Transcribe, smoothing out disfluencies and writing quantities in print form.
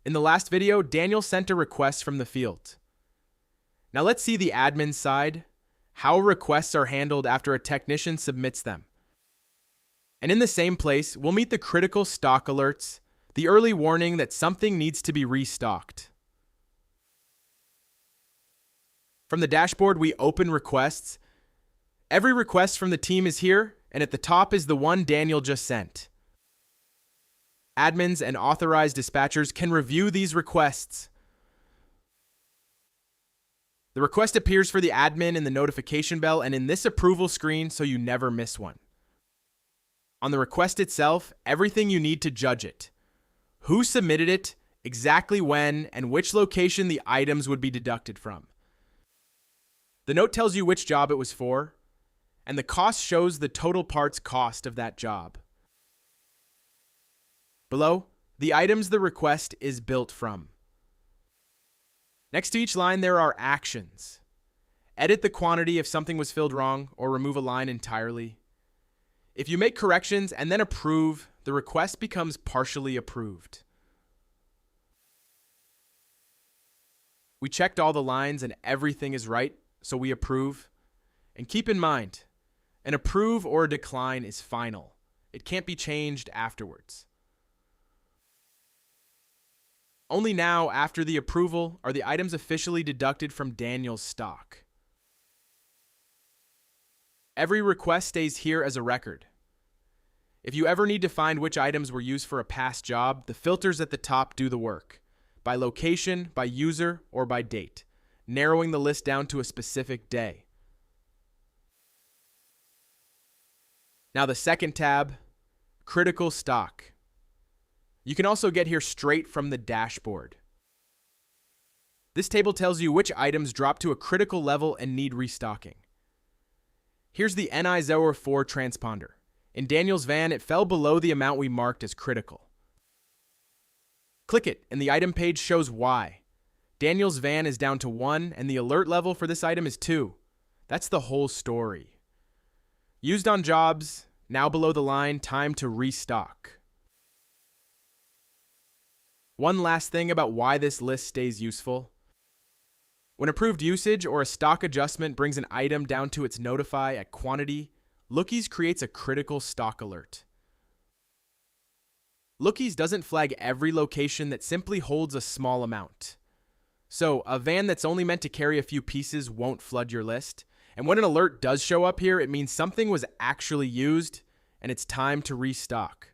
In the last video, Daniel sent a request from the field. Now let's see the admin side, how requests are handled after a technician submits them. And in the same place, we'll meet the critical stock alerts, the early warning that something needs to be restocked. From the dashboard, we open requests. Every request from the team is here, and at the top is the one Daniel just sent. Admins and authorized dispatchers can review these requests. The request appears for the admin in the notification bell and in this approval screen so you never miss one. On the request itself, everything you need to judge it. Who submitted it, exactly when, and which location the items would be deducted from. The note tells you which job it was for, and the cost shows the total parts cost of that job. Below, the items the request is built from. Next to each line, there are actions. Edit the quantity if something was filled wrong, or remove a line entirely. If you make corrections and then approve, the request becomes partially approved. We checked all the lines and everything is right, so we approve. And keep in mind, an approve or a decline is final. It can't be changed afterwards. Only now, after the approval, are the items officially deducted from Daniel's stock. Every request stays here as a record. If you ever need to find which items were used for a past job, the filters at the top do the work, by location, by user, or by date, narrowing the list down to a specific day. Now the second tab, critical stock. You can also get here straight from the dashboard. This table tells you which items drop to a critical level and need restocking. Here's the NI04 transponder. In Daniel's van, it fell below the amount we marked as critical. Click it, and the item page shows why. Daniel's van is down to 1, and the alert level for this item is 2. That's the whole story. Used on jobs, now below the line, time to restock. One last thing about why this list stays useful. When approved usage or a stock adjustment brings an item down to its notify at quantity, Lookeyz creates a critical stock alert. Lookeyz doesn't flag every location that simply holds a small amount. So, a van that's only meant to carry a few pieces won't flood your list, and when an alert does show up here, it means something was actually used, and it's time to restock.